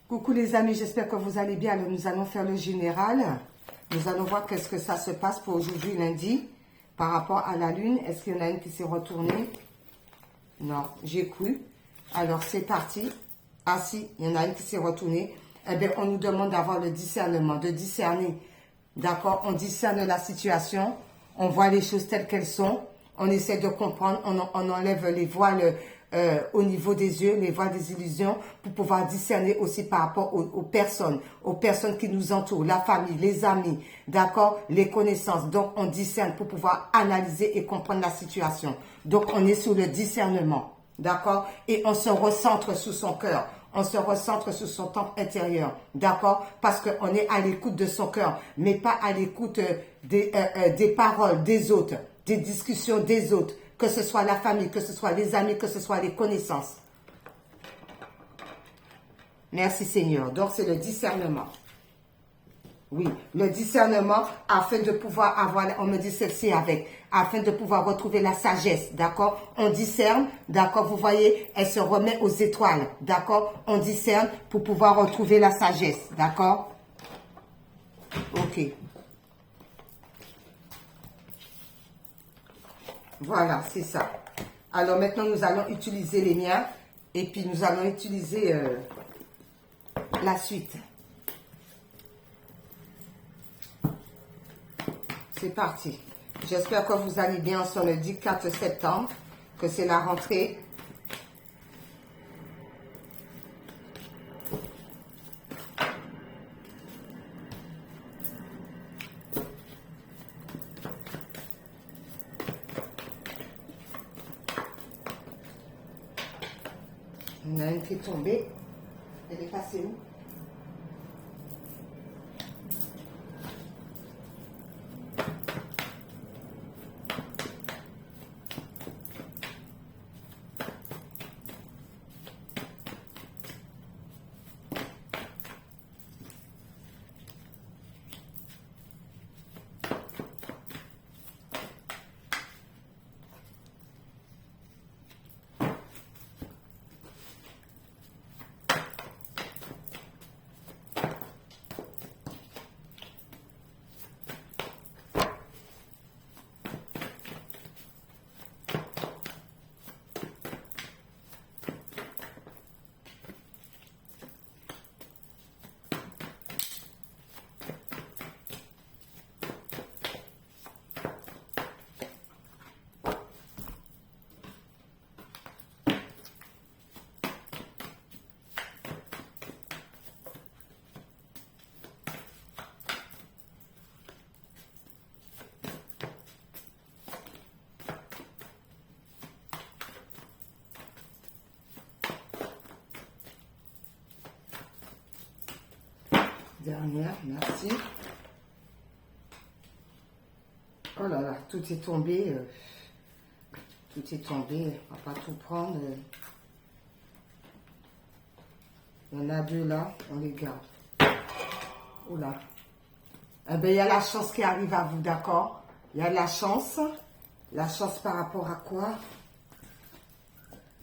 Coucou les amis, j'espère que vous allez bien. Alors, nous allons faire le général. Nous allons voir qu'est-ce que ça se passe pour aujourd'hui lundi par rapport à la lune. Est-ce qu'il y en a une qui s'est retournée? Non, j'ai cru. Alors c'est parti. Ah si, il y en a une qui s'est retournée. Eh bien, on nous demande d'avoir le discernement, de discerner. D'accord? On discerne la situation. On voit les choses telles qu'elles sont. On essaie de comprendre. On enlève les voiles au niveau des yeux, les voiles des illusions, pour pouvoir discerner aussi par rapport aux personnes qui nous entourent, la famille, les amis, d'accord, les connaissances. Donc, on discerne pour pouvoir analyser et comprendre la situation. Donc, on est sur le discernement, d'accord, et on se recentre sur son cœur. On se recentre sur son temple intérieur, d'accord, parce qu'on est à l'écoute de son cœur, mais pas à l'écoute des paroles des autres, des discussions des autres, que ce soit la famille, que ce soit les amis, que ce soit les connaissances. Merci Seigneur. Donc c'est le discernement. Oui, le discernement afin de pouvoir avoir, on me dit ceci avec, afin de pouvoir retrouver la sagesse, d'accord? On discerne, d'accord? Vous voyez, elle se remet aux étoiles, d'accord? On discerne pour pouvoir retrouver la sagesse, d'accord? Ok. Voilà, c'est ça. Alors maintenant, nous allons utiliser les miens et puis nous allons utiliser la suite. C'est parti. J'espère que vous allez bien sur le 4 septembre, que c'est la rentrée. On a une qui est tombée. Elle est passée où? Dernière, merci. Oh là là, tout est tombé. Tout est tombé. On va pas tout prendre. Il y en a deux là, on les garde. Oula. Eh bien, il y a la chance qui arrive à vous, d'accord? Il y a la chance. La chance par rapport à quoi?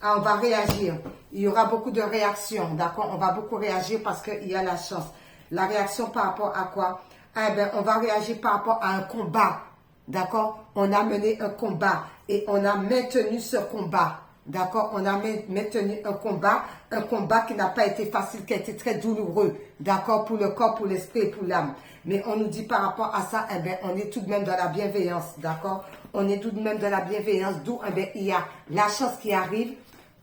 Ah, on va réagir. Il y aura beaucoup de réactions, d'accord? On va beaucoup réagir parce qu'il y a la chance. La réaction par rapport à quoi? Eh bien, on va réagir par rapport à un combat, d'accord? On a mené un combat et on a maintenu ce combat, d'accord? On a maintenu un combat qui n'a pas été facile, qui a été très douloureux, d'accord? Pour le corps, pour l'esprit et pour l'âme. Mais on nous dit par rapport à ça, eh bien, on est tout de même dans la bienveillance, d'accord? On est tout de même dans la bienveillance, d'où eh bien, il y a la chance qui arrive,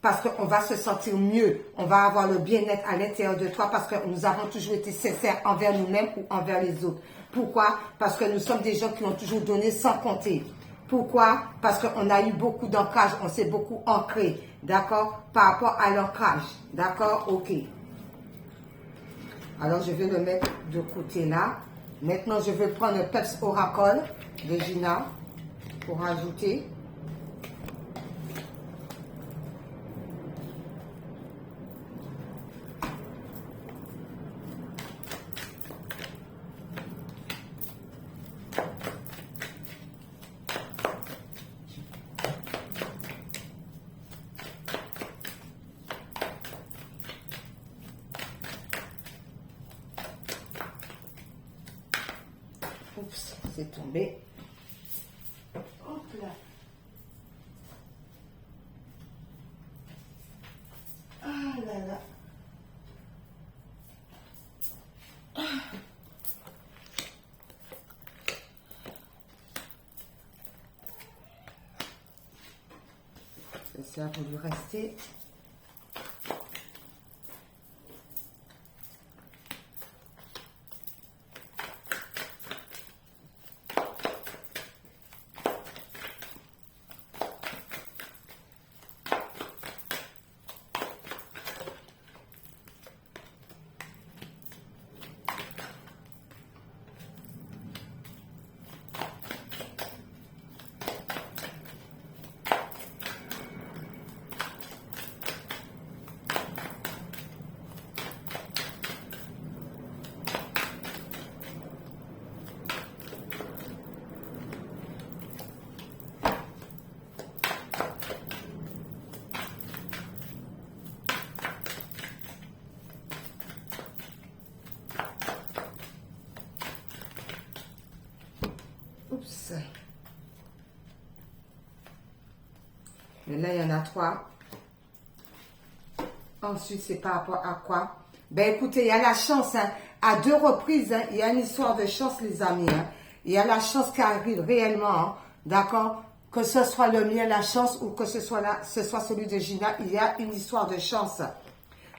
parce qu'on va se sentir mieux, on va avoir le bien-être à l'intérieur de toi parce que nous avons toujours été sincères envers nous-mêmes ou envers les autres. Pourquoi? Parce que nous sommes des gens qui ont toujours donné sans compter. Pourquoi? Parce qu'on a eu beaucoup d'ancrage, on s'est beaucoup ancré, d'accord? Par rapport à l'ancrage, d'accord? Ok. Alors, je vais le mettre de côté là. Maintenant, je vais prendre le Peps Oracle de Gina pour rajouter. c'est tombé. Hop là. Ah là là. Ça a voulu rester. Oups. Mais là, il y en a 3. Ensuite, c'est par rapport à quoi? Ben écoutez, il y a la chance, hein. À 2 reprises, hein, il y a une histoire de chance, les amis. Hein. Il y a la chance qui arrive réellement, hein, d'accord? Que ce soit le mien, la chance, ou que ce soit celui de Gina, il y a une histoire de chance.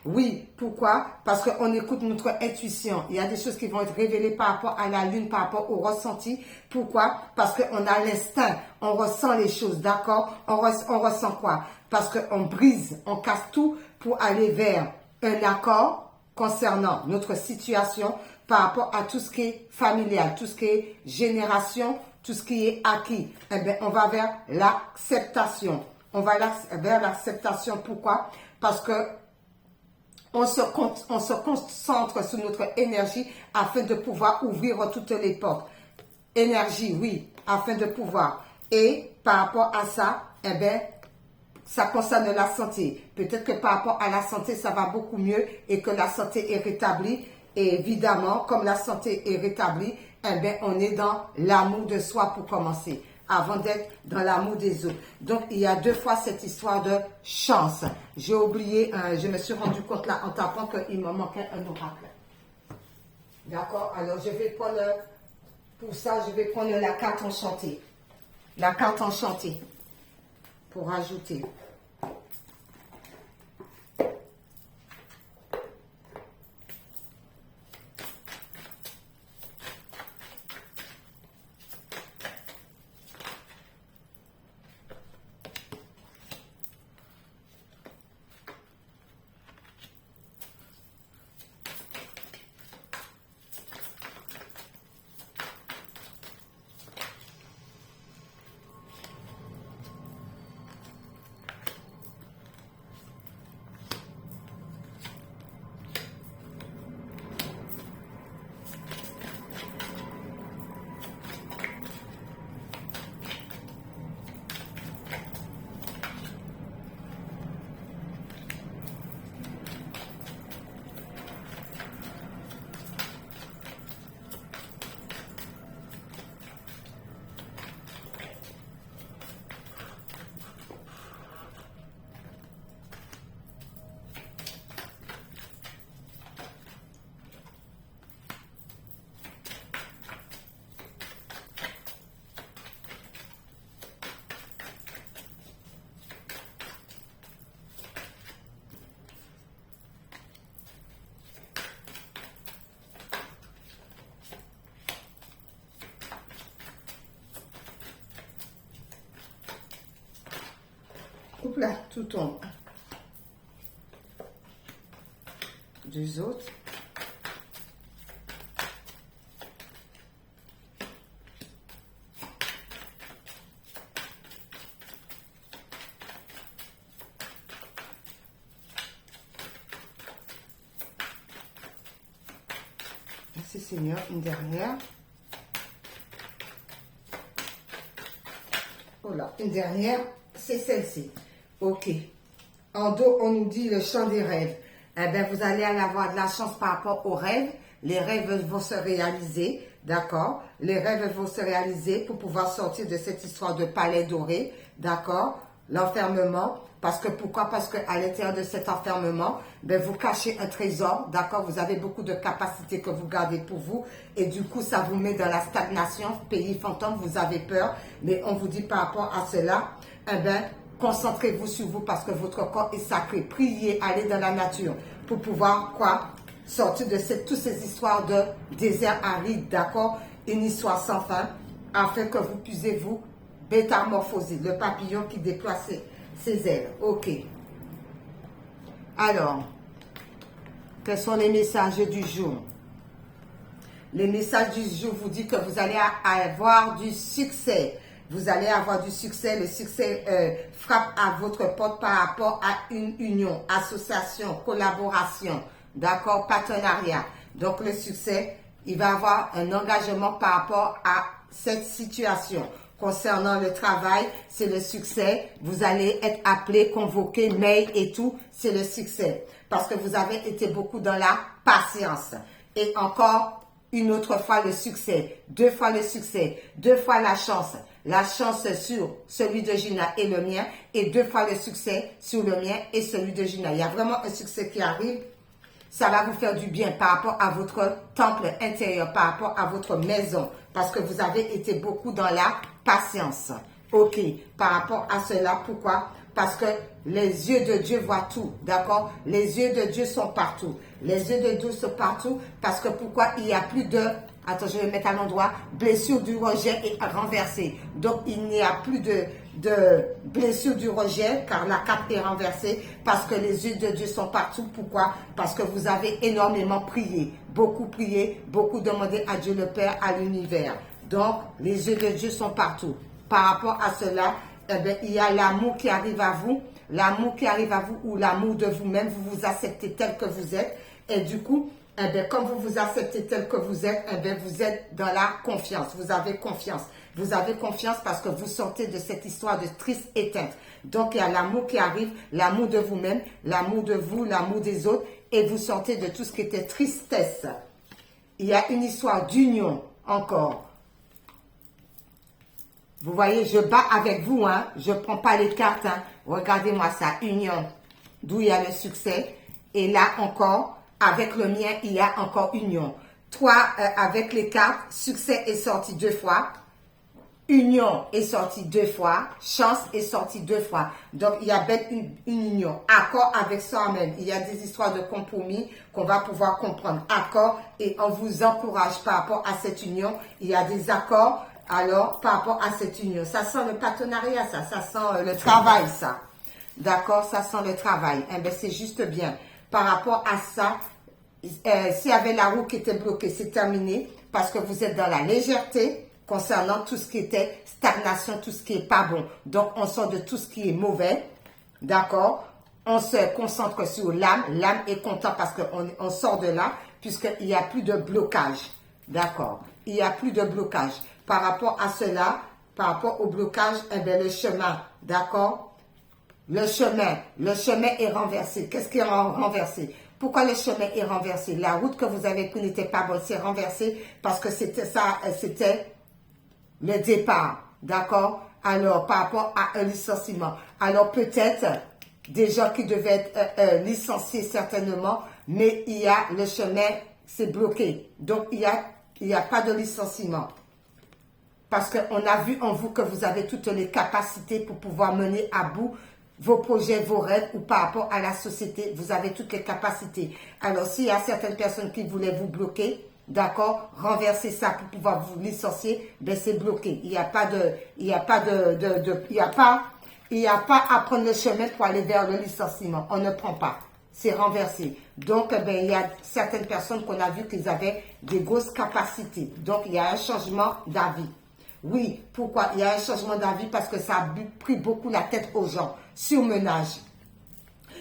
Oui, pourquoi? Parce qu'on écoute notre intuition. Il y a des choses qui vont être révélées par rapport à la lune, par rapport au ressenti. Pourquoi? Parce qu'on a l'instinct, on ressent les choses, d'accord? On ressent quoi? Parce qu'on brise, on casse tout pour aller vers un accord concernant notre situation par rapport à tout ce qui est familial, tout ce qui est génération, tout ce qui est acquis. Eh bien, on va vers l'acceptation. On va vers l'acceptation. Pourquoi? Parce que on se concentre sur notre énergie afin de pouvoir ouvrir toutes les portes. Énergie, oui, afin de pouvoir. Et par rapport à ça, eh bien, ça concerne la santé. Peut-être que par rapport à la santé, ça va beaucoup mieux et que la santé est rétablie. Et évidemment, comme la santé est rétablie, eh bien, on est dans l'amour de soi pour commencer, avant d'être dans l'amour des autres. Donc, il y a 2 fois cette histoire de chance. J'ai oublié, je me suis rendu compte là en tapant qu'il me manquait un oracle. D'accord? Alors, je vais prendre, pour ça, je vais prendre la carte enchantée. La carte enchantée. Pour ajouter. Oups là, tout tombe. 2 autres. Merci Seigneur, une dernière. Voilà, une dernière, c'est celle-ci. Ok. En dos, on nous dit le chant des rêves. Eh bien, vous allez avoir de la chance par rapport aux rêves. Les rêves vont se réaliser. d'accord? Les rêves vont se réaliser pour pouvoir sortir de cette histoire de palais doré, d'accord? L'enfermement, parce que pourquoi? Parce qu'à l'intérieur de cet enfermement, ben, vous cachez un trésor, d'accord? Vous avez beaucoup de capacités que vous gardez pour vous et du coup, ça vous met dans la stagnation, pays fantôme, vous avez peur, mais on vous dit par rapport à cela, eh ben, concentrez-vous sur vous parce que votre corps est sacré. Priez, allez dans la nature pour pouvoir, quoi? Sortir de toutes ces histoires de désert aride, d'accord? Une histoire sans fin, afin que vous puissiez vous métamorphoser. Le papillon qui déploie ses ailes. Ok. Alors, quels sont les messages du jour? Les messages du jour vous disent que vous allez avoir du succès. Vous allez avoir du succès. Le succès frappe à votre porte par rapport à une union, association, collaboration, d'accord, partenariat. Donc le succès, il va avoir un engagement par rapport à cette situation. Concernant le travail, c'est le succès. Vous allez être appelé, convoqué, mail et tout, c'est le succès. Parce que vous avez été beaucoup dans la patience. Et encore une autre fois le succès, 2 fois le succès, 2 fois la chance sur celui de Gina et le mien, et 2 fois le succès sur le mien et celui de Gina. Il y a vraiment un succès qui arrive. Ça va vous faire du bien par rapport à votre temple intérieur, par rapport à votre maison, parce que vous avez été beaucoup dans la patience. Ok, par rapport à cela, pourquoi? Parce que les yeux de Dieu voient tout, d'accord? Les yeux de Dieu sont partout. Les yeux de Dieu sont partout parce que pourquoi? Il n'y a plus de, attends, je vais mettre à l'endroit, blessure du rejet est renversée. Donc, il n'y a plus de blessure du rejet car la carte est renversée parce que les yeux de Dieu sont partout. Pourquoi? Parce que vous avez énormément prié, beaucoup demandé à Dieu le Père, à l'univers. Donc, les yeux de Dieu sont partout. Par rapport à cela, eh bien, il y a l'amour qui arrive à vous, ou l'amour de vous-même, vous vous acceptez tel que vous êtes. Et du coup, eh bien, comme vous vous acceptez tel que vous êtes, eh bien, vous êtes dans la confiance. Vous avez confiance. Vous avez confiance parce que vous sortez de cette histoire de triste éteinte. Donc, il y a l'amour qui arrive, l'amour de vous-même, l'amour de vous, l'amour des autres. Et vous sortez de tout ce qui était tristesse. Il y a une histoire d'union encore. Vous voyez, je bats avec vous, hein. Je ne prends pas les cartes, hein. Regardez-moi ça, union, d'où il y a le succès. Et là encore, avec le mien, il y a encore union. Toi, avec les cartes, succès est sorti 2 fois. Union est sorti 2 fois. Chance est sorti 2 fois. Donc, il y a belle une union. Accord avec soi-même. Il y a des histoires de compromis qu'on va pouvoir comprendre. Accord, et on vous encourage par rapport à cette union. Il y a des accords. Alors, par rapport à cette union, ça sent le partenariat, ça sent le travail, ça. D'accord, ça sent le travail. Eh bien, c'est juste bien. Par rapport à ça, s'il y avait la roue qui était bloquée, c'est terminé parce que vous êtes dans la légèreté concernant tout ce qui était stagnation, tout ce qui est pas bon. Donc, on sort de tout ce qui est mauvais. D'accord? On se concentre sur l'âme. L'âme est contente parce qu'on sort de là puisqu'il n'y a plus de blocage. D'accord? Il n'y a plus de blocage. Par rapport à cela, par rapport au blocage, eh bien, le chemin, d'accord? Le chemin est renversé. Qu'est-ce qui est renversé? Pourquoi le chemin est renversé? La route que vous avez prise n'était pas bonne, c'est renversé parce que c'était ça, c'était le départ, d'accord? Alors, par rapport à un licenciement. Alors, peut-être des gens qui devaient être licenciés certainement, mais il y a le chemin, c'est bloqué. Donc, il y a pas de licenciement. Parce qu'on a vu en vous que vous avez toutes les capacités pour pouvoir mener à bout vos projets, vos rêves ou par rapport à la société, vous avez toutes les capacités. Alors, s'il y a certaines personnes qui voulaient vous bloquer, d'accord, renverser ça pour pouvoir vous licencier, ben c'est bloqué. Il n'y a pas à prendre le chemin pour aller vers le licenciement. On ne prend pas. C'est renversé. Donc, ben, il y a certaines personnes qu'on a vu qu'ils avaient des grosses capacités. Donc, il y a un changement d'avis. Oui, pourquoi? Il y a un changement d'avis parce que ça a pris beaucoup la tête aux gens. Surmenage.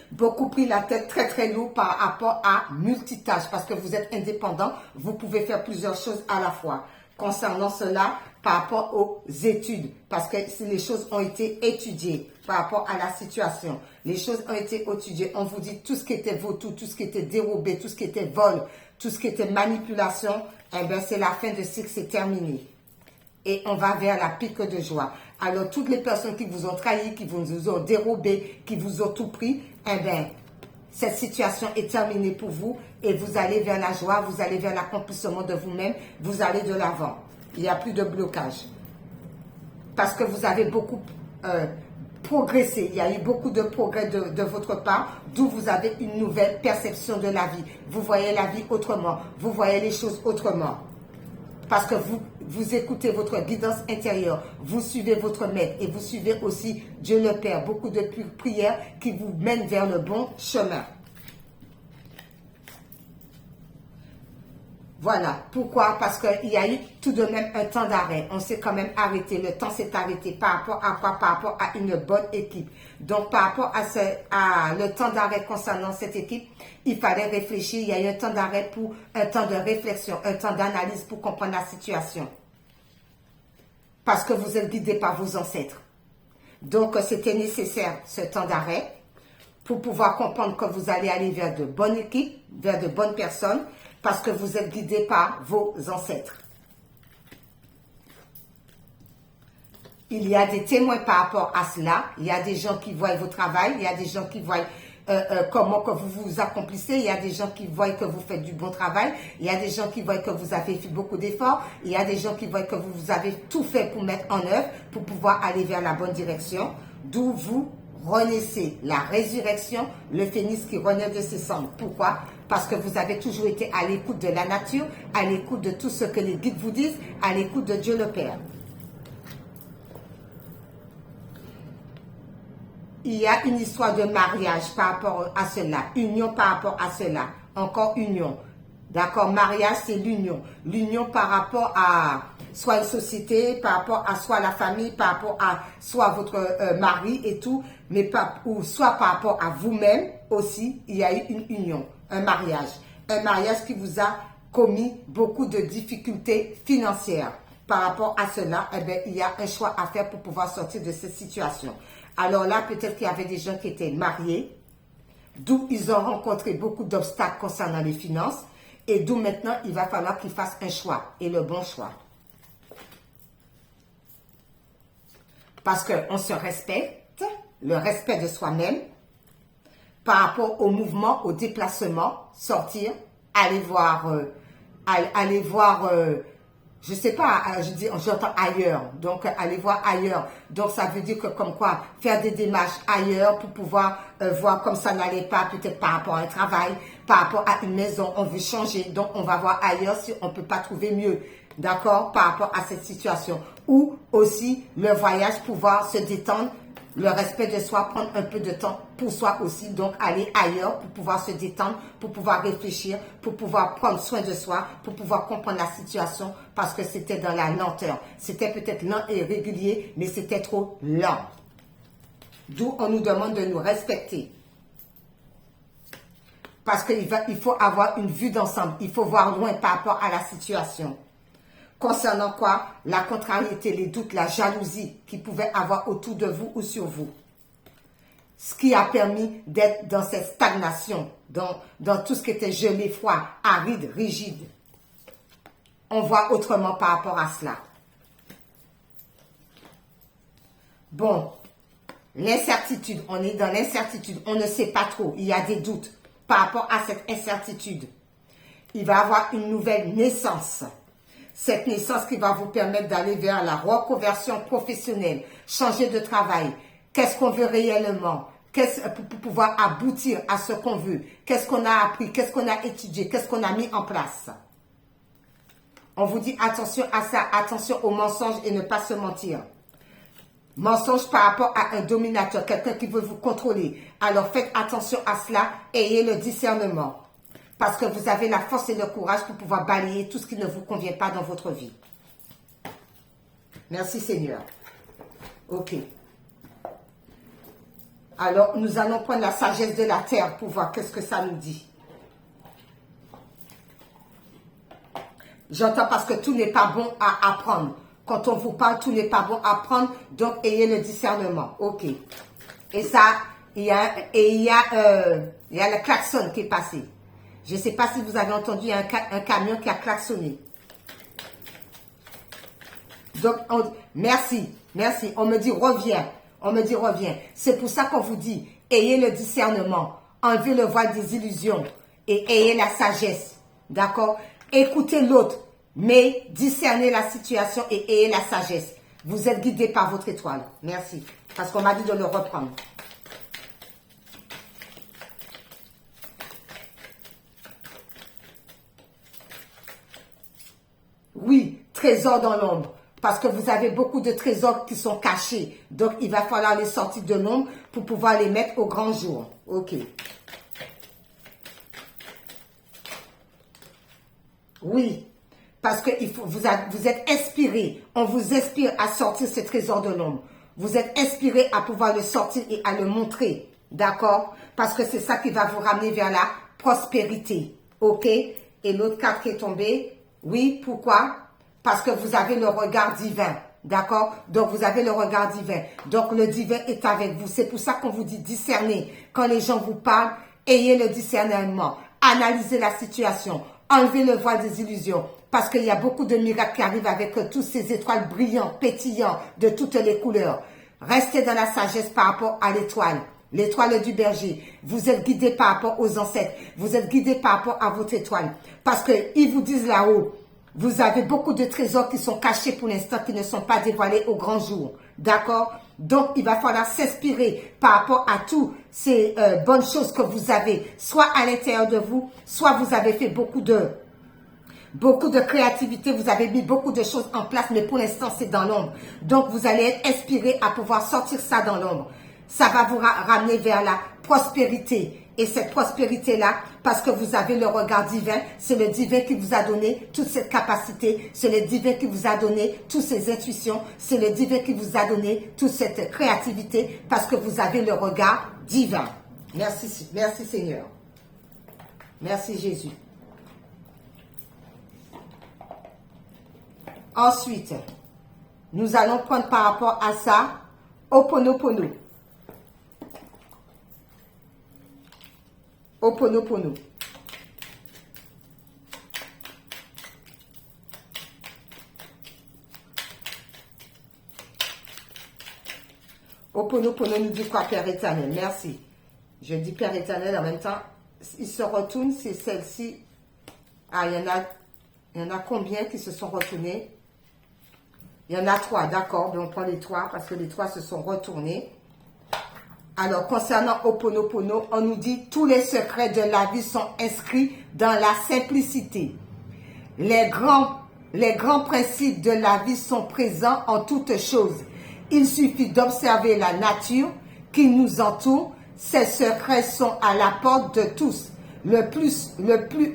Beaucoup pris la tête très très lourd par rapport à multitâche parce que vous êtes indépendant, vous pouvez faire plusieurs choses à la fois. Concernant cela, par rapport aux études, parce que les choses ont été étudiées. par rapport à la situation. Les choses ont été étudiées. On vous dit tout ce qui était vautour, tout ce qui était dérobé, tout ce qui était vol, tout ce qui était manipulation. Eh bien, c'est la fin de cycle, c'est terminé. Et on va vers la pique de joie. Alors, toutes les personnes qui vous ont trahi, qui vous ont dérobé, qui vous ont tout pris, eh bien, cette situation est terminée pour vous et vous allez vers la joie, vous allez vers l'accomplissement de vous-même, vous allez de l'avant. Il n'y a plus de blocage. Parce que vous avez beaucoup progressé. Il y a eu beaucoup de progrès de votre part, d'où vous avez une nouvelle perception de la vie. Vous voyez la vie autrement. Vous voyez les choses autrement. Parce que vous écoutez votre guidance intérieure, vous suivez votre maître et vous suivez aussi Dieu le Père. Beaucoup de prières qui vous mènent vers le bon chemin. Voilà. Pourquoi? Parce qu'il y a eu tout de même un temps d'arrêt. On s'est quand même arrêté. Le temps s'est arrêté. Par rapport à quoi? Par rapport à une bonne équipe. Donc, par rapport à le temps d'arrêt concernant cette équipe, il fallait réfléchir. Il y a eu un temps d'arrêt pour un temps de réflexion, un temps d'analyse pour comprendre la situation. Parce que vous êtes guidé par vos ancêtres. Donc, c'était nécessaire ce temps d'arrêt pour pouvoir comprendre que vous allez aller vers de bonnes équipes, vers de bonnes personnes, parce que vous êtes guidé par vos ancêtres. Il y a des témoins par rapport à cela. Il y a des gens qui voient vos travail. Il y a des gens qui voient comment que vous vous accomplissez. Il y a des gens qui voient que vous faites du bon travail. Il y a des gens qui voient que vous avez fait beaucoup d'efforts. Il y a des gens qui voient que vous avez tout fait pour mettre en œuvre, pour pouvoir aller vers la bonne direction. D'où vous renaissez. La résurrection, le phénix qui renaît de ses cendres. Pourquoi? Parce que vous avez toujours été à l'écoute de la nature, à l'écoute de tout ce que les guides vous disent, à l'écoute de Dieu le Père. Il y a une histoire de mariage par rapport à cela, union par rapport à cela, encore union. D'accord, mariage c'est l'union. L'union par rapport à soit une société, par rapport à soit la famille, par rapport à soit votre mari et tout, mais pas, ou soit par rapport à vous-même aussi, il y a eu une union, un mariage. Un mariage qui vous a commis beaucoup de difficultés financières. Par rapport à cela, eh bien, il y a un choix à faire pour pouvoir sortir de cette situation. Alors là, peut-être qu'il y avait des gens qui étaient mariés, d'où ils ont rencontré beaucoup d'obstacles concernant les finances, et d'où maintenant, il va falloir qu'ils fassent un choix, et le bon choix. Parce qu'on se respecte, le respect de soi-même, par rapport au mouvement, au déplacement, sortir, aller voir, je sais pas, j'entends ailleurs, donc aller voir ailleurs. Donc ça veut dire que comme quoi, faire des démarches ailleurs pour pouvoir voir comme ça n'allait pas, peut-être par rapport à un travail, par rapport à une maison, on veut changer, donc on va voir ailleurs si on ne peut pas trouver mieux, d'accord, par rapport à cette situation. Ou aussi le voyage, pouvoir se détendre, le respect de soi, prendre un peu de temps pour soi aussi, donc aller ailleurs pour pouvoir se détendre, pour pouvoir réfléchir, pour pouvoir prendre soin de soi, pour pouvoir comprendre la situation, parce que c'était dans la lenteur. C'était peut-être lent et régulier, mais c'était trop lent. D'où on nous demande de nous respecter. Parce qu'il faut avoir une vue d'ensemble, il faut voir loin par rapport à la situation. Concernant quoi? La contrariété, les doutes, la jalousie qu'ils pouvaient avoir autour de vous ou sur vous. Ce qui a permis d'être dans cette stagnation, dans tout ce qui était gelé, froid, aride, rigide. On voit autrement par rapport à cela. Bon, l'incertitude, on est dans l'incertitude, on ne sait pas trop, il y a des doutes par rapport à cette incertitude. Il va y avoir une nouvelle naissance. Cette naissance qui va vous permettre d'aller vers la reconversion professionnelle, changer de travail. Qu'est-ce qu'on veut réellement? Pour pouvoir aboutir à ce qu'on veut. Qu'est-ce qu'on a appris? Qu'est-ce qu'on a étudié? Qu'est-ce qu'on a mis en place? On vous dit attention à ça, attention aux mensonges et ne pas se mentir. Mensonge par rapport à un dominateur, quelqu'un qui veut vous contrôler. Alors faites attention à cela, ayez le discernement. Parce que vous avez la force et le courage pour pouvoir balayer tout ce qui ne vous convient pas dans votre vie. Merci Seigneur. Ok. Alors, nous allons prendre la sagesse de la terre pour voir qu'est-ce que ça nous dit. J'entends parce que tout n'est pas bon à apprendre. Quand on vous parle, tout n'est pas bon à apprendre. Donc, ayez le discernement. Ok. Et ça, il y a le klaxon qui est passé. Je ne sais pas si vous avez entendu un camion qui a klaxonné. Donc, merci. On me dit reviens. C'est pour ça qu'on vous dit, ayez le discernement, enlevez le voile des illusions et ayez la sagesse. D'accord? Écoutez l'autre, mais discernez la situation et ayez la sagesse. Vous êtes guidé par votre étoile. Merci. Parce qu'on m'a dit de le reprendre. Oui, trésor dans l'ombre. Parce que vous avez beaucoup de trésors qui sont cachés. Donc, il va falloir les sortir de l'ombre pour pouvoir les mettre au grand jour. Ok. Oui. Parce que vous êtes inspiré. On vous inspire à sortir ces trésors de l'ombre. Vous êtes inspiré à pouvoir le sortir et à le montrer. D'accord? Parce que c'est ça qui va vous ramener vers la prospérité. Ok? Et l'autre carte qui est tombée. Oui, pourquoi? Parce que vous avez le regard divin. D'accord? Donc, vous avez le regard divin. Donc, le divin est avec vous. C'est pour ça qu'on vous dit discerner. Quand les gens vous parlent, ayez le discernement. Analysez la situation. Enlevez le voile des illusions. Parce qu'il y a beaucoup de miracles qui arrivent avec tous ces étoiles brillantes, pétillantes, de toutes les couleurs. Restez dans la sagesse par rapport à l'étoile. L'étoile du berger. Vous êtes guidé par rapport aux ancêtres. Vous êtes guidé par rapport à votre étoile. Parce qu'ils vous disent là-haut, vous avez beaucoup de trésors qui sont cachés pour l'instant, qui ne sont pas dévoilés au grand jour. D'accord? Donc, il va falloir s'inspirer par rapport à toutes ces bonnes choses que vous avez, soit à l'intérieur de vous, soit vous avez fait beaucoup de créativité, vous avez mis beaucoup de choses en place, mais pour l'instant, c'est dans l'ombre. Donc, vous allez être inspiré à pouvoir sortir ça dans l'ombre. Ça va vous ramener vers la prospérité. Et cette prospérité-là, parce que vous avez le regard divin, c'est le divin qui vous a donné toute cette capacité, c'est le divin qui vous a donné toutes ces intuitions, c'est le divin qui vous a donné toute cette créativité, parce que vous avez le regard divin. Merci, merci Seigneur. Merci Jésus. Ensuite, nous allons prendre par rapport à ça, Ho'oponopono. Ho'oponopono. Ho'oponopono nous dit quoi, Père éternel? Merci. Je dis Père éternel en même temps. Il se retourne, c'est celle-ci. Ah, il y en a combien qui se sont retournés? Il y en a 3, d'accord. Donc on prend les 3 parce que les 3 se sont retournés. Alors, concernant Ho'oponopono, on nous dit tous les secrets de la vie sont inscrits dans la simplicité. Les grands principes de la vie sont présents en toutes choses. Il suffit d'observer la nature qui nous entoure. Ces secrets sont à la porte de tous. Le plus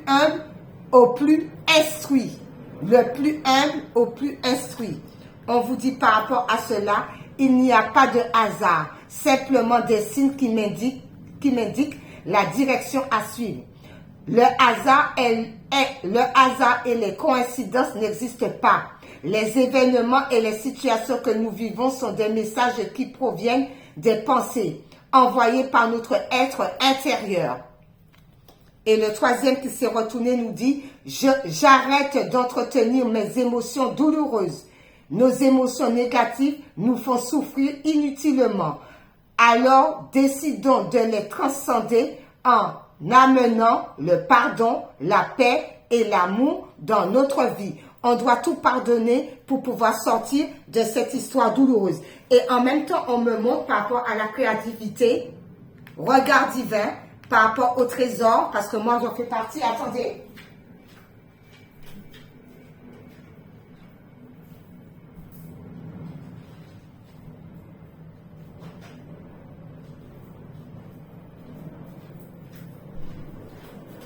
humble au plus instruit. Le plus humble au plus instruit. On vous dit par rapport à cela, il n'y a pas de hasard. Simplement des signes qui m'indiquent la direction à suivre. Le hasard et les coïncidences n'existent pas. Les événements et les situations que nous vivons sont des messages qui proviennent des pensées envoyées par notre être intérieur. Et le troisième qui s'est retourné nous dit « J'arrête d'entretenir mes émotions douloureuses. Nos émotions négatives nous font souffrir inutilement. Alors, décidons de les transcender en amenant le pardon, la paix et l'amour dans notre vie. » On doit tout pardonner pour pouvoir sortir de cette histoire douloureuse. Et en même temps, on me montre par rapport à la créativité, regard divin, par rapport au trésor, parce que moi, j'en fais partie. Attendez.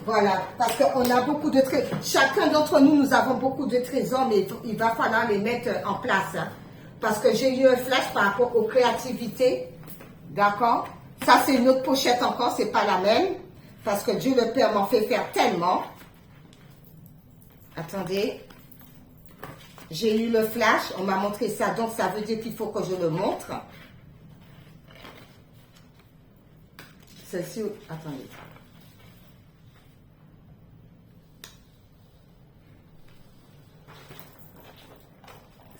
Voilà, parce qu'on a beaucoup de trésors. Chacun d'entre nous, nous avons beaucoup de trésors, mais il va falloir les mettre en place. Hein. Parce que j'ai eu un flash par rapport aux créativités. D'accord? Ça, c'est une autre pochette encore, c'est pas la même. Parce que Dieu le Père m'en fait faire tellement. Attendez. J'ai eu le flash, on m'a montré ça, donc ça veut dire qu'il faut que je le montre. Celle-ci, attendez.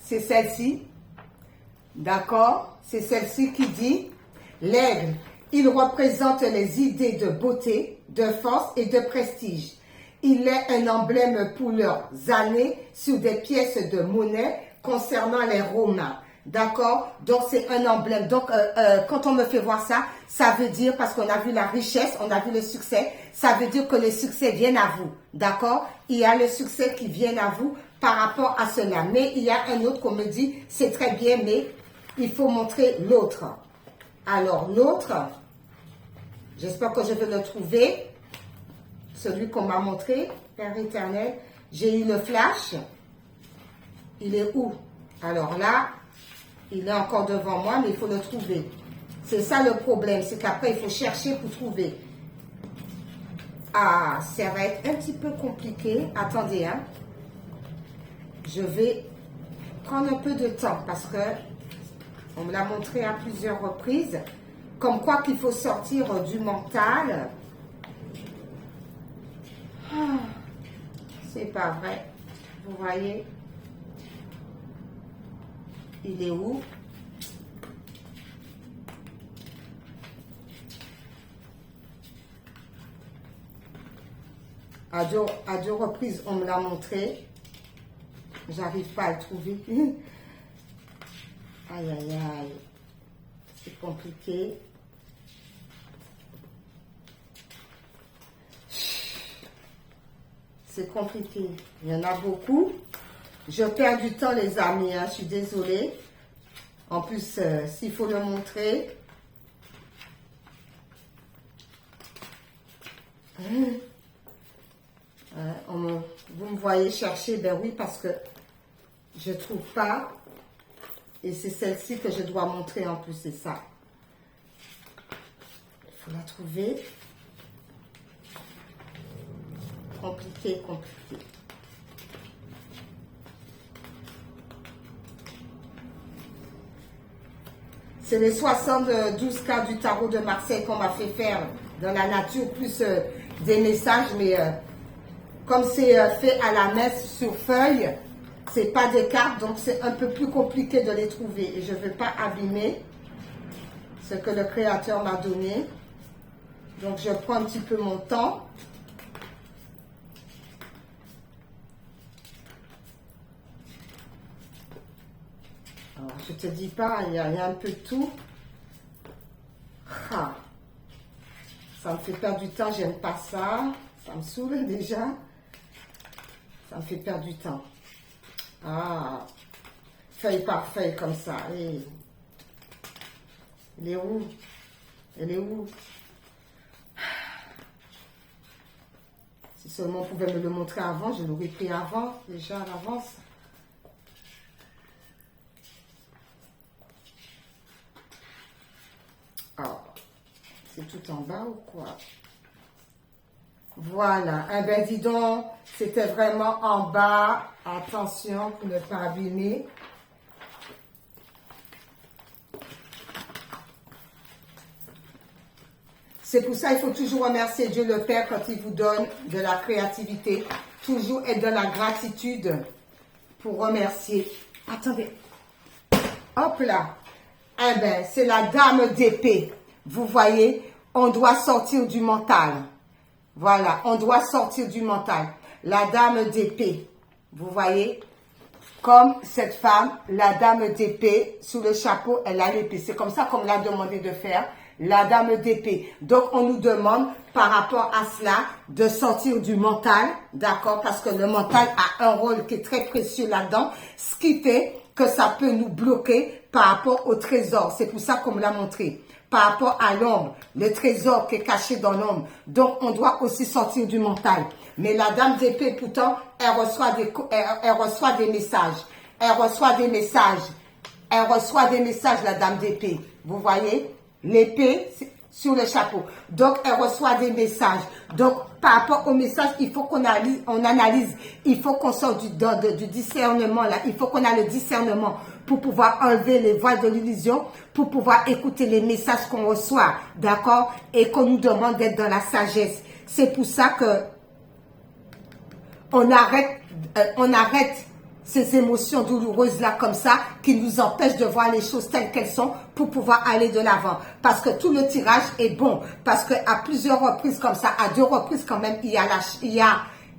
C'est celle-ci. D'accord? C'est celle-ci qui dit, l'aigle, il représente les idées de beauté, de force et de prestige. Il est un emblème pour leurs années sur des pièces de monnaie concernant les Romains. D'accord? Donc, c'est un emblème. Donc, quand on me fait voir ça, ça veut dire, parce qu'on a vu la richesse, on a vu le succès, ça veut dire que le succès vient à vous. D'accord? Il y a le succès qui vient à vous par rapport à cela. Mais il y a un autre qu'on me dit, c'est très bien, mais il faut montrer l'autre. Alors, l'autre, j'espère que je vais le trouver. Celui qu'on m'a montré, Père éternel. J'ai eu le flash. Il est où? Alors là, il est encore devant moi, mais il faut le trouver. C'est ça le problème, c'est qu'après, il faut chercher pour trouver. Ah, ça va être un petit peu compliqué. Attendez, hein. Je vais prendre un peu de temps parce que on me l'a montré à plusieurs reprises. Comme quoi qu'il faut sortir du mental. Ah, c'est pas vrai. Vous voyez? Il est où? À deux reprises, on me l'a montré. J'arrive pas à le trouver. Aïe, aïe, aïe. C'est compliqué. C'est compliqué. Il y en a beaucoup. Je perds du temps, les amis. Hein. Je suis désolée. En plus, s'il faut le montrer. Vous me voyez chercher. Ben oui, parce que je ne trouve pas. Et c'est celle-ci que je dois montrer en plus. C'est ça. Il faut la trouver. Compliqué, compliqué. C'est les 72 cas du tarot de Marseille qu'on m'a fait faire dans la nature, plus des messages, mais comme c'est fait à la messe sur feuille, c'est pas des cartes, donc c'est un peu plus compliqué de les trouver. Et je ne veux pas abîmer ce que le Créateur m'a donné. Donc je prends un petit peu mon temps. Alors, je te dis pas, il y a un peu de tout. Ah, ça me fait perdre du temps, j'aime pas ça. Ça me saoule déjà. Ça me fait perdre du temps. Ah, feuille par feuille comme ça. Hey. Il est où? Elle est où? Si seulement on pouvait me le montrer avant, je l'aurais pris avant, déjà à l'avance. Ah, c'est tout en bas ou quoi? Voilà, eh ben dis donc, c'était vraiment en bas. Attention pour ne pas abîmer. C'est pour ça qu'il faut toujours remercier Dieu le Père quand il vous donne de la créativité. Toujours être dans la gratitude pour remercier. Attendez. Hop là. Eh bien, c'est la dame d'épée. Vous voyez, on doit sortir du mental. Voilà, on doit sortir du mental. La dame d'épée. Vous voyez, comme cette femme, la dame d'épée, sous le chapeau, elle a l'épée. C'est comme ça qu'on l'a demandé de faire. La dame d'épée. Donc, on nous demande, par rapport à cela, de sortir du mental, d'accord? Parce que le mental a un rôle qui est très précieux là-dedans, ce qui fait que ça peut nous bloquer par rapport au trésor. C'est pour ça qu'on me l'a montré. Par rapport à l'ombre, le trésor qui est caché dans l'ombre. Donc, on doit aussi sortir du mental. Mais la dame d'épée, pourtant, elle reçoit des messages. Elle reçoit des messages. Elle reçoit des messages, la dame d'épée. Vous voyez? L'épée sur le chapeau. Donc, elle reçoit des messages. Donc, par rapport aux messages, il faut qu'on analyse. Il faut qu'on sorte du discernement là. Il faut qu'on ait le discernement pour pouvoir enlever les voiles de l'illusion, pour pouvoir écouter les messages qu'on reçoit, d'accord, et qu'on nous demande d'être dans la sagesse. C'est pour ça que on arrête ces émotions douloureuses-là comme ça, qui nous empêchent de voir les choses telles qu'elles sont pour pouvoir aller de l'avant. Parce que tout le tirage est bon. Parce qu'à plusieurs reprises comme ça, à 2 reprises quand même, il y a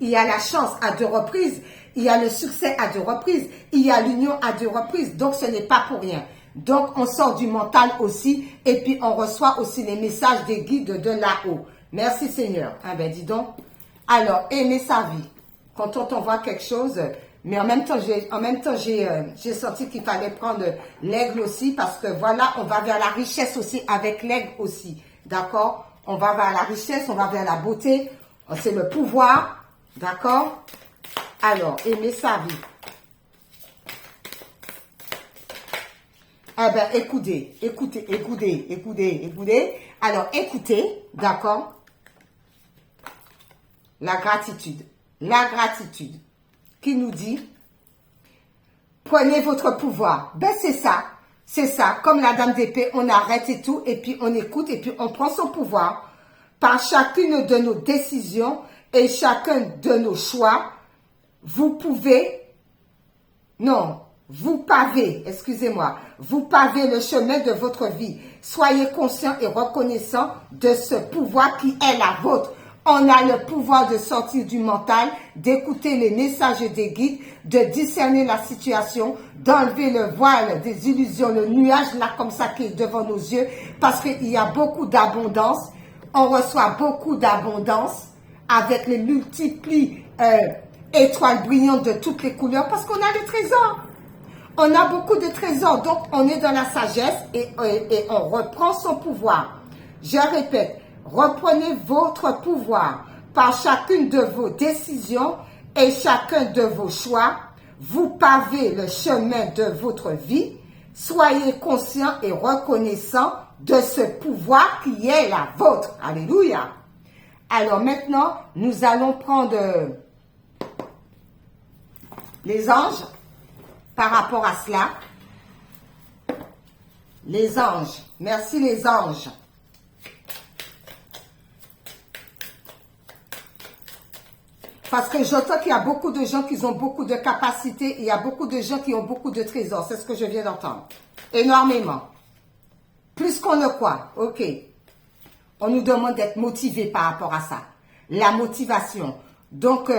la chance à 2 reprises, il y a le succès à 2 reprises, il y a l'union à 2 reprises. Donc ce n'est pas pour rien. Donc on sort du mental aussi et puis on reçoit aussi les messages des guides de là-haut. Merci Seigneur. Ah ben dis donc. Alors, aimer sa vie. Quand on t'envoie quelque chose... Mais en même temps, j'ai senti qu'il fallait prendre l'aigle aussi parce que voilà, on va vers la richesse aussi avec l'aigle aussi. D'accord? On va vers la richesse, on va vers la beauté. C'est le pouvoir. D'accord? Alors, aimer sa vie. Eh bien, écoutez. Alors, écoutez. D'accord? La gratitude. La gratitude. Qui nous dit, prenez votre pouvoir. Ben c'est ça, comme la dame d'épée, on arrête et tout, et puis on écoute, et puis on prend son pouvoir. Par chacune de nos décisions et chacun de nos choix, vous pavez le chemin de votre vie. Soyez conscient et reconnaissant de ce pouvoir qui est la vôtre. On a le pouvoir de sortir du mental, d'écouter les messages des guides, de discerner la situation, d'enlever le voile des illusions, le nuage là comme ça qui est devant nos yeux, parce qu'il y a beaucoup d'abondance. On reçoit beaucoup d'abondance avec les multiples étoiles brillantes de toutes les couleurs, parce qu'on a des trésors. On a beaucoup de trésors, donc on est dans la sagesse et on reprend son pouvoir. Je répète. Reprenez votre pouvoir par chacune de vos décisions et chacun de vos choix. Vous pavez le chemin de votre vie. Soyez conscient et reconnaissant de ce pouvoir qui est la vôtre. Alléluia. Alors maintenant, nous allons prendre les anges par rapport à cela. Les anges. Merci les anges. Parce que j'entends qu'il y a beaucoup de gens qui ont beaucoup de capacités. Il y a beaucoup de gens qui ont beaucoup de trésors. C'est ce que je viens d'entendre. Énormément. Plus qu'on ne croit. Ok. On nous demande d'être motivés par rapport à ça. La motivation. Donc,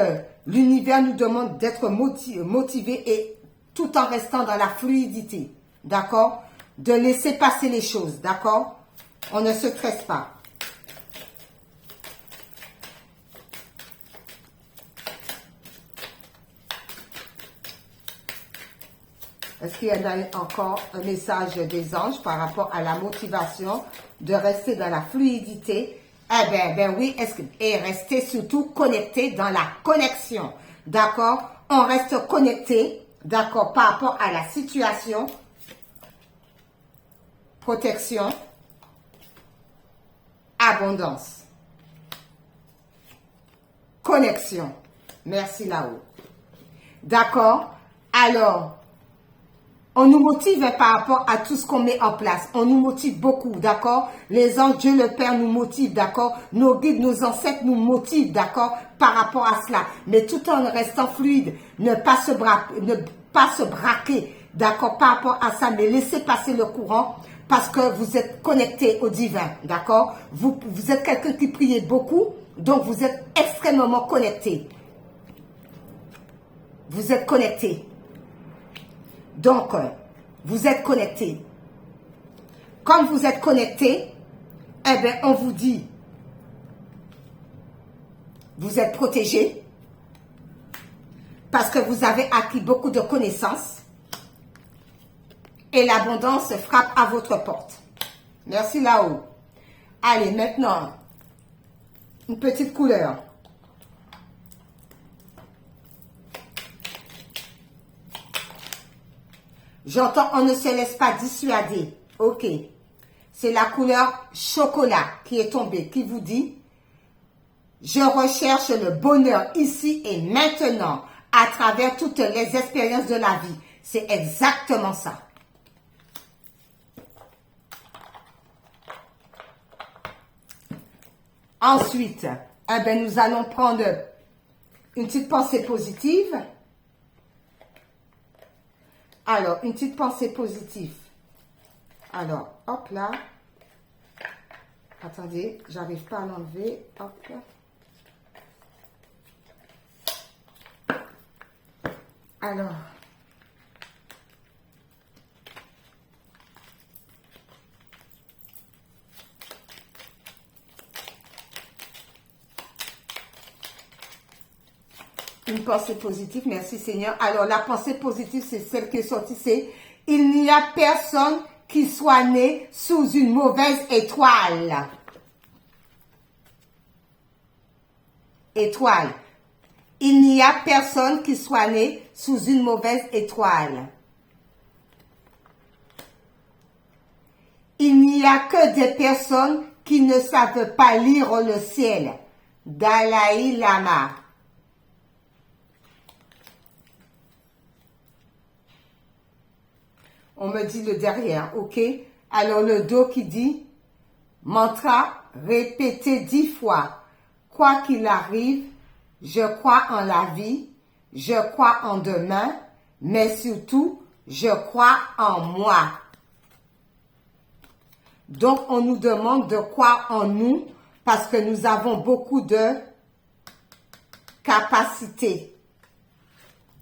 l'univers nous demande d'être motivés et tout en restant dans la fluidité. D'accord? De laisser passer les choses. D'accord? On ne se stresse pas. Est-ce qu'il y a encore un message des anges par rapport à la motivation de rester dans la fluidité? Eh ben oui, et rester surtout connecté dans la connexion. D'accord? On reste connecté, d'accord, par rapport à la situation. Protection. Abondance. Connexion. Merci là-haut. D'accord? Alors, on nous motive par rapport à tout ce qu'on met en place. On nous motive beaucoup, d'accord? Les anges, Dieu le Père nous motive, d'accord? Nos guides, nos ancêtres nous motivent, d'accord? Par rapport à cela. Mais tout en restant fluide, ne pas se braquer, d'accord? Par rapport à ça, mais laissez passer le courant parce que vous êtes connecté au divin, d'accord? Vous êtes quelqu'un qui prie beaucoup, donc vous êtes extrêmement connecté. Vous êtes connecté. Donc, vous êtes connecté. Comme vous êtes connecté, eh bien, on vous dit, vous êtes protégé parce que vous avez acquis beaucoup de connaissances et l'abondance frappe à votre porte. Merci là-haut. Allez, maintenant, une petite couleur. J'entends, on ne se laisse pas dissuader. Ok. C'est la couleur chocolat qui est tombée, qui vous dit, je recherche le bonheur ici et maintenant à travers toutes les expériences de la vie. C'est exactement ça. Ensuite, eh ben, nous allons prendre une petite pensée positive. Alors, une petite pensée positive. Alors, hop là. Attendez, j'arrive pas à l'enlever. Hop. Alors. Une pensée positive, merci Seigneur. Alors, la pensée positive, c'est celle qui est sortie, c'est « Il n'y a personne qui soit né sous une mauvaise étoile. » Étoile. Il n'y a personne qui soit né sous une mauvaise étoile. Il n'y a que des personnes qui ne savent pas lire le ciel. Dalai Lama. On me dit le derrière, ok? Alors le dos qui dit, mantra répété 10 fois. Quoi qu'il arrive, je crois en la vie, je crois en demain, mais surtout, je crois en moi. Donc, on nous demande de croire en nous parce que nous avons beaucoup de capacités.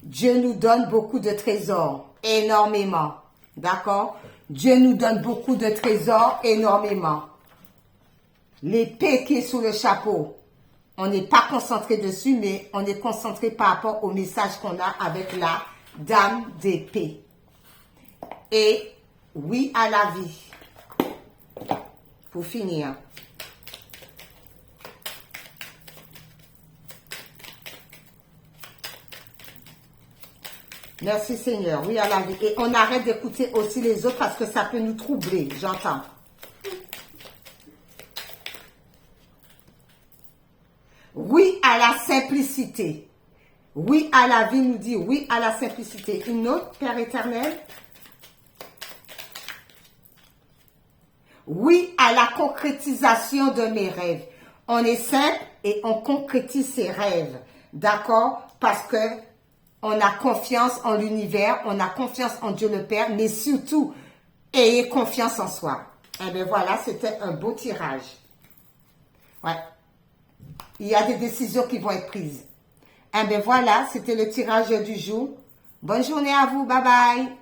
Dieu nous donne beaucoup de trésors, énormément. D'accord? Dieu nous donne beaucoup de trésors, énormément. L'épée qui est sous le chapeau, on n'est pas concentré dessus, mais on est concentré par rapport au message qu'on a avec la dame d'épée. Et oui à la vie. Pour finir. Merci Seigneur, oui à la vie. Et on arrête d'écouter aussi les autres parce que ça peut nous troubler, j'entends. Oui à la simplicité. Oui à la vie nous dit oui à la simplicité. Une autre, Père éternel. Oui à la concrétisation de mes rêves. On est simple et on concrétise ses rêves. D'accord? Parce que on a confiance en l'univers, on a confiance en Dieu le Père, mais surtout, ayez confiance en soi. Et bien voilà, c'était un beau tirage. Ouais. Il y a des décisions qui vont être prises. Et bien voilà, c'était le tirage du jour. Bonne journée à vous, bye bye.